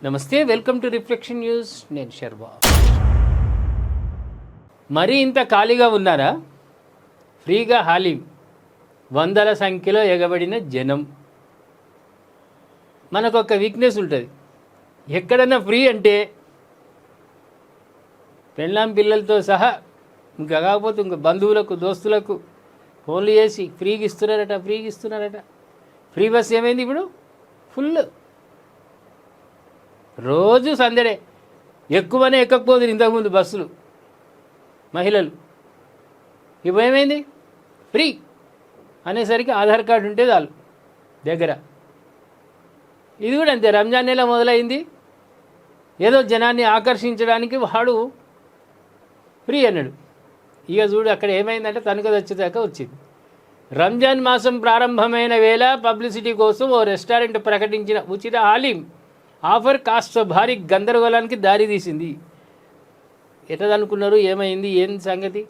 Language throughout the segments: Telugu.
నమస్తే, వెల్కమ్ టు రిఫ్లెక్షన్ న్యూస్. నేను శర్వా. మరీ ఇంత ఖాళీగా ఉన్నారా? ఫ్రీగా హాలీం, వందల సంఖ్యలో ఎగబడిన జనం. మనకు ఒక వీక్నెస్ ఉంటుంది, ఎక్కడన్నా ఫ్రీ అంటే పెళ్ళాం పిల్లలతో సహా ఇంకా కాకపోతే ఇంకా బంధువులకు దోస్తులకు ఫోన్లు చేసి ఫ్రీగా ఇస్తున్నారట. ఫ్రీ బస్ ఏమైంది ఇప్పుడు? ఫుల్. రోజు సందడే. ఎక్కువనే ఎక్కకపోదు ఇంతకుముందు బస్సులు మహిళలు. ఇప్పుడు ఏమైంది? ఫ్రీ అనేసరికి ఆధార్ కార్డు ఉంటే చాలు దగ్గర. ఇది కూడా అంతే, రంజాన్ నెల మొదలైంది. ఏదో జనాన్ని ఆకర్షించడానికి వాడు ఫ్రీ అన్నాడు. ఇక చూడు అక్కడ ఏమైందంటే తనకు వచ్చేదాకా వచ్చింది. రంజాన్ మాసం ప్రారంభమైన వేళ పబ్లిసిటీ కోసం ఓ రెస్టారెంట్ ప్రకటించిన ఉచిత హాలీం ఆఫర్ కాస్త భారీ గందరగోళానికి దారితీసింది. ఎట్లదనుకున్నారు? ఏమైంది? ఏం సంగతి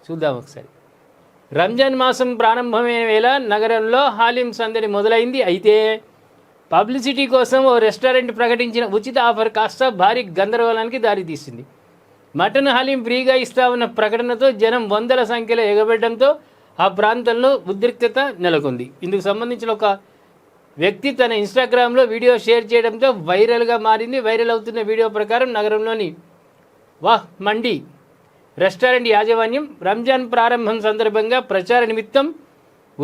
చూద్దాం ఒకసారి. రంజాన్ మాసం ప్రారంభమైన వేళ నగరంలో హాలీం సందడి మొదలైంది. అయితే పబ్లిసిటీ కోసం ఓ రెస్టారెంట్ ప్రకటించిన ఉచిత ఆఫర్ కాస్త భారీ గందరగోళానికి దారితీసింది. మటన్ హలీం ఫ్రీగా ఇస్తామన్న ప్రకటనతో జనం వందల సంఖ్యలో ఎగబడడంతో ఆ ప్రాంతంలో ఉద్రిక్తత నెలకొంది. ఇందుకు సంబంధించిన ఒక వ్యక్తి తన ఇన్స్టాగ్రామ్లో వీడియో షేర్ చేయడంతో వైరల్గా మారింది. వైరల్ అవుతున్న వీడియో ప్రకారం నగరంలోని వాహ్ మండి రెస్టారెంట్ యాజమాన్యం రంజాన్ ప్రారంభం సందర్భంగా ప్రచార నిమిత్తం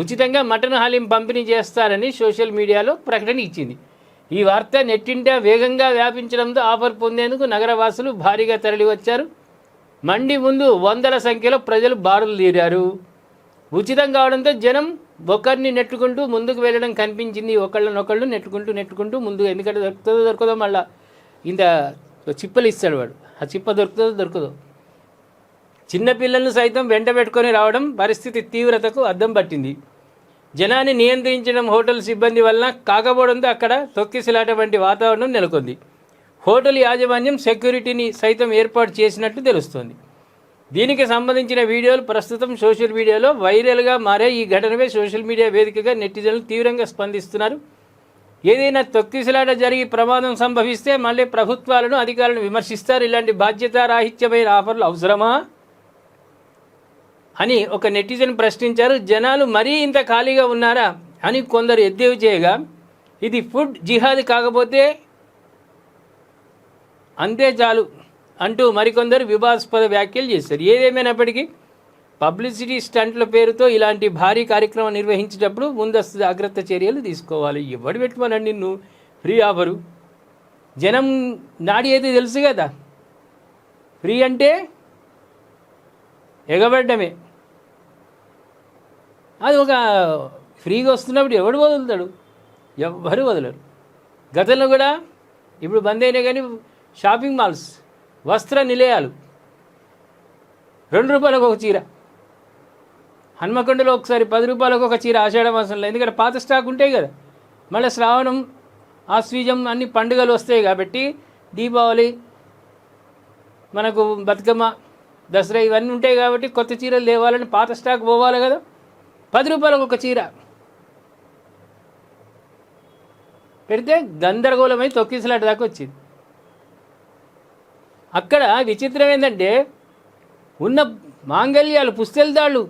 ఉచితంగా మటన్ హలీం పంపిణీ చేస్తారని సోషల్ మీడియాలో ప్రకటన ఇచ్చింది. ఈ వార్త నెట్టింట వేగంగా వ్యాపించడంతో ఆఫర్ పొందేందుకు నగరవాసులు భారీగా తరలివచ్చారు. మండి ముందు వందల సంఖ్యలో ప్రజలు బారులు తీరారు. ఉచితం కావడంతో జనం ఒకరిని నెట్టుకుంటూ ముందుకు వెళ్ళడం కనిపించింది. ఒకళ్ళనొకళ్ళు నెట్టుకుంటూ ముందుకు. ఎందుకంటే దొరకదో మళ్ళీ ఇంత చిప్పలు ఇస్తాడు వాడు. ఆ చిప్ప దొరకదో. చిన్నపిల్లలను సైతం వెంట పెట్టుకొని రావడం పరిస్థితి తీవ్రతకు అద్దం పట్టింది. జనాన్ని నియంత్రించడం హోటల్ సిబ్బంది వలన కాకపోవడంతో అక్కడ తొక్కిసలాట వంటి వాతావరణం నెలకొంది. హోటల్ యాజమాన్యం సెక్యూరిటీని సైతం ఏర్పాటు చేసినట్లు తెలుస్తోంది. దీనికి సంబంధించిన వీడియోలు ప్రస్తుతం సోషల్ మీడియాలో వైరల్గా మారే ఈ ఘటనపై సోషల్ మీడియా వేదికగా నెటిజన్లు తీవ్రంగా స్పందిస్తున్నారు. ఏదైనా తొక్కిసలాట జరిగి ప్రమాదం సంభవిస్తే మళ్ళీ ప్రభుత్వాలను అధికారులను విమర్శిస్తారు. ఇలాంటి బాధ్యతారాహిత్యమైన ఆఫర్లు అవసరమా అని ఒక నెటిజన్ ప్రశ్నించారు. జనాలు మరీ ఇంత ఖాళీగా ఉన్నారా అని కొందరు ఎద్దేవి చేయగా, ఇది ఫుడ్ జిహాద్ కాకపోతే అంతే చాలు అంటూ మరికొందరు వివాదాస్పద వ్యాఖ్యలు చేశారు. ఏదేమైనప్పటికీ పబ్లిసిటీ స్టంట్ల పేరుతో ఇలాంటి భారీ కార్యక్రమం నిర్వహించేటప్పుడు ముందస్తు జాగ్రత్త చర్యలు తీసుకోవాలి. ఎవడు పెట్టుకోనండి నిన్ను ఫ్రీ ఆఫరు? జనం నాడి అయితే తెలుసు కదా, ఫ్రీ అంటే ఎగబడ్డమే. అది ఒక ఫ్రీగా వస్తున్నప్పుడు ఎవడు వదులుతాడు? ఎవ్వరు వదలరు. గతంలో కూడా ఇప్పుడు బంద్ అయినా కానీ షాపింగ్ మాల్స్, వస్త్ర నిలయాలు 2 రూపాయలకు ఒక చీర. హన్మకొండలో ఒకసారి 10 రూపాయలకు ఒక చీర ఆషాఢ మాసంలో. ఎందుకంటే పాత స్టాక్ ఉంటాయి కదా. మళ్ళీ శ్రావణం, ఆశ్వీజం అన్ని పండుగలు వస్తాయి కాబట్టి దీపావళి, మనకు బతుకమ్మ, దసరా ఇవన్నీ ఉంటాయి కాబట్టి కొత్త చీరలు తేవాలని పాత స్టాక్ పోవాలి కదా. 10 రూపాయలకు ఒక చీర పెడితే గందరగోళమై తొక్కిసలాట దాకా వచ్చింది. అక్కడ విచిత్రం ఏంటంటే ఉన్న మాంగళ్యాలు, పుస్తెలదాళ్ళు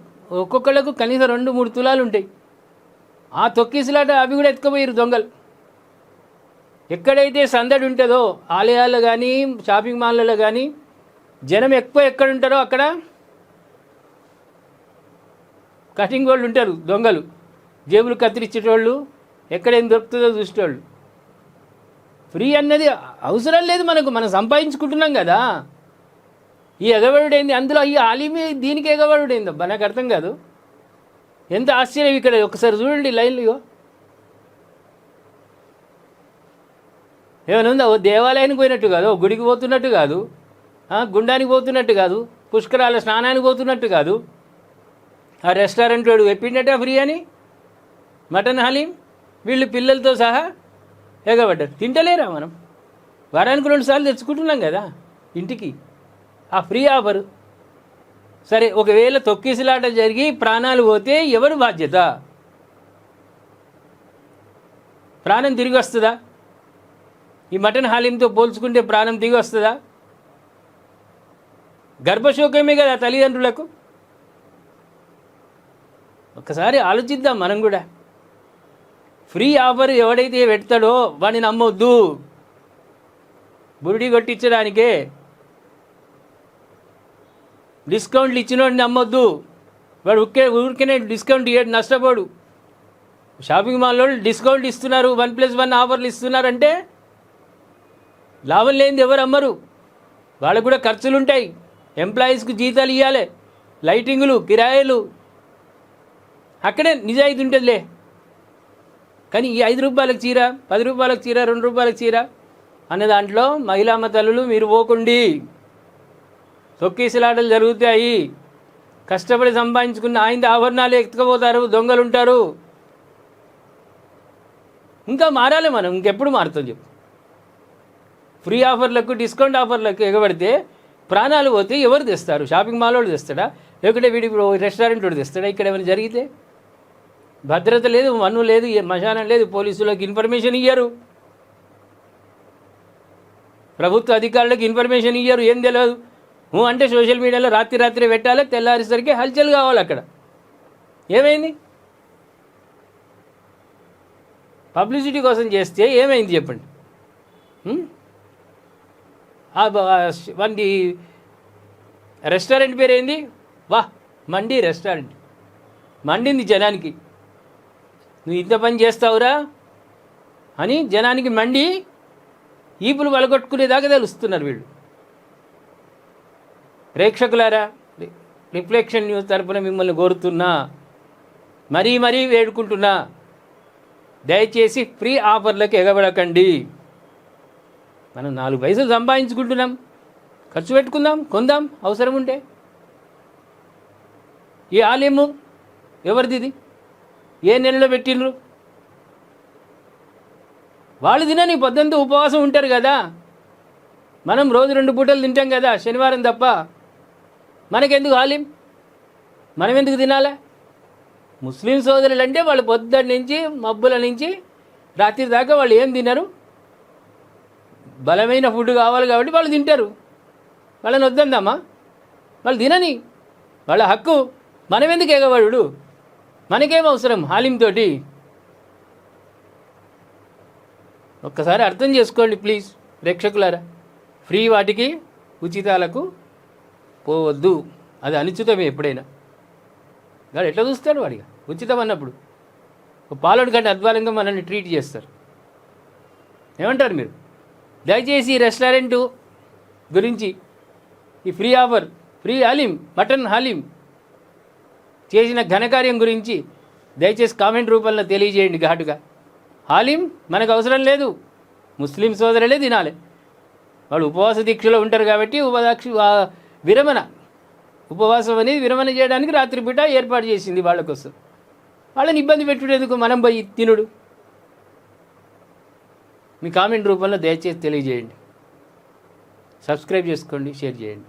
ఒక్కొక్కళ్ళకు కనీసం 2-3 తులాలు ఉంటాయి. ఆ తొక్కిసలాట అవి కూడా ఎత్తుకుపోయారు దొంగలు. ఎక్కడైతే సందడి ఉంటుందో ఆలయాల్లో కానీ షాపింగ్ మాల్లలో కానీ జనం ఎక్కువ ఎక్కడుంటారో అక్కడ కటింగ్ వాళ్ళు ఉంటారు, దొంగలు, జేబులు కత్తిరించేటోళ్ళు, ఎక్కడేం దొరుకుతుందో చూసేటోళ్ళు. ఫ్రీ అన్నది అవసరం లేదు మనకు, మనం సంపాదించుకుంటున్నాం కదా. ఈ ఎగబడుడైంది అందులో, ఈ ఆలిమి దీనికి ఎగబడుడైంది అబ్బా, నాకు అర్థం కాదు. ఎంత ఆశ్చర్యం. ఇక్కడ ఒకసారి చూడండి లైన్లో ఏమైనా ఉందా? ఓ దేవాలయానికి పోయినట్టు కాదు, ఓ గుడికి పోతున్నట్టు కాదు, గుండానికి పోతున్నట్టు కాదు, పుష్కరాల స్నానానికి పోతున్నట్టు కాదు. ఆ రెస్టారెంట్ వాడు చెప్పిండట ఫ్రీ అని మటన్ హలీం. వీళ్ళు పిల్లలతో సహా ఎగబడ్డారు. తింటలేరా? మనం వారానికి 2 సార్లు తెచ్చుకుంటున్నాం కదా ఇంటికి. ఆ ఫ్రీ ఆఫరు సరే, ఒకవేళ తొక్కిసలాట జరిగి ప్రాణాలు పోతే ఎవరు బాధ్యత? ప్రాణం తిరిగి వస్తుందా? ఈ మటన్ హాలీంతో పోల్చుకుంటే ప్రాణం దిగి వస్తుందా? గర్భశోకమే కదా తల్లిదండ్రులకు. ఒకసారి ఆలోచిద్దాం మనం కూడా. ఫ్రీ ఆఫర్ ఎవడైతే పెడతాడో వాడిని నమ్మొద్దు. బురుడి కొట్టించడానికే డిస్కౌంట్లు ఇచ్చినోడిని నమ్మొద్దు. వాడు ఊరికనే డిస్కౌంట్ ఇవ్వడు, నష్టపోడు. షాపింగ్ మాల్లో డిస్కౌంట్ ఇస్తున్నారు, 1+1 ఆఫర్లు ఇస్తున్నారంటే లాభం లేనిది ఎవరు అమ్మరు. వాళ్ళకు కూడా ఖర్చులు ఉంటాయి, ఎంప్లాయీస్కి జీతాలు ఇవ్వాలి, లైటింగులు, కిరాయిలు. అక్కడే నిజాయితీ ఉంటుందిలే. కానీ ఈ 5 రూపాయలకు చీర, 10 రూపాయలకు చీర, 2 రూపాయలకు చీర అనే దాంట్లో మహిళామ తల్లులు మీరు పోకండి. తొక్కేసిలాటలు జరుగుతాయి. కష్టపడి సంపాదించుకున్న ఆయన ఆభరణాలు ఎత్తుకుపోతారు, దొంగలు ఉంటారు. ఇంకా మారాలి మనం. ఇంకెప్పుడు మారుతాం చెప్పు? ఫ్రీ ఆఫర్లకు, డిస్కౌంట్ ఆఫర్లకు ఎగబడితే ప్రాణాలు పోతే ఎవరు తెస్తారు? షాపింగ్ మాల్ వాడు తెస్తాడా? లేకుంటే వీడి రెస్టారెంట్ వాడు తెస్తాడా? ఇక్కడ ఏమైనా జరిగితే భద్రత లేదు, మన్ను లేదు, మశానం లేదు, పోలీసులకు ఇన్ఫర్మేషన్ ఇయ్యరు, ప్రభుత్వ అధికారులకు ఇన్ఫర్మేషన్ ఇయ్యరు, ఏం తెలియదు. అంటే సోషల్ మీడియాలో రాత్రి పెట్టాలి, తెల్లారేసరికి హల్చల్ కావాలి. అక్కడ ఏమైంది? పబ్లిసిటీ కోసం చేస్తే ఏమైంది చెప్పండి? వంటి రెస్టారెంట్ పేరు ఏంది? మండి రెస్టారెంట్. మండింది జనానికి. నువ్వు ఇంత పని చేస్తావురా అని జనానికి మండి ఈపులు వలగొట్టుకునేదాకా తెలుస్తున్నారు వీళ్ళు. ప్రేక్షకులారా, రిఫ్లెక్షన్ న్యూస్ తరపున మిమ్మల్ని కోరుతున్నా, మరీ వేడుకుంటున్నా, దయచేసి ఫ్రీ ఆఫర్లకు ఎగబడకండి. మనం 4 పైసలు సంపాదించుకుంటున్నాం, ఖర్చు పెట్టుకుందాం, కొందాం అవసరం ఉంటే. ఈ ఆలయము ఎవరిది? ఏ నెలలో పెట్టిండ్రు? వాళ్ళు తినని పొద్దుంతా ఉపవాసం ఉంటారు కదా. మనం రోజు 2 పూటలు తింటాం కదా, శనివారం తప్ప. మనకెందుకు హాలీం? మనం ఎందుకు తినాలా? ముస్లిం సోదరులు అంటే వాళ్ళు పొద్దున్న నుంచి మబ్బుల నుంచి రాత్రి దాకా వాళ్ళు ఏం తినరు, బలమైన ఫుడ్ కావాలి కాబట్టి వాళ్ళు తింటారు. వాళ్ళని వద్దందామా? వాళ్ళు తినని, వాళ్ళ హక్కు. మనం ఎందుకు ఎగబడు? మనకేం అవసరం హాలీంతో? ఒక్కసారి అర్థం చేసుకోండి ప్లీజ్ ప్రేక్షకులారా. ఫ్రీ వాటికి ఉచితాలకు పోవద్దు. అది అనుచితమే. ఎప్పుడైనా వాడు ఎట్లా చూస్తాడు? వాడిగా ఉచితం అన్నప్పుడు పాలోడి కంటే అధ్వానంగా మనల్ని ట్రీట్ చేస్తారు. ఏమంటారు మీరు? దయచేసి ఈ రెస్టారెంటు గురించి, ఈ free offer, free haleem, mutton haleem చేసిన ఘనకార్యం గురించి దయచేసి కామెంట్ రూపంలో తెలియజేయండి ఘాటుగా. హాలీం మనకు అవసరం లేదు, ముస్లిం సోదరులే తినాలి. వాళ్ళు ఉపవాస దీక్షలో ఉంటారు కాబట్టి ఉపవాసం అనేది విరమణ చేయడానికి రాత్రిపూట ఏర్పాటు చేసింది వాళ్ళ కోసం. వాళ్ళని ఇబ్బంది పెట్టుడేందుకు మనం పోయి తినుడు? మీ కామెంట్ రూపంలో దయచేసి తెలియజేయండి. సబ్స్క్రైబ్ చేసుకోండి, షేర్ చేయండి.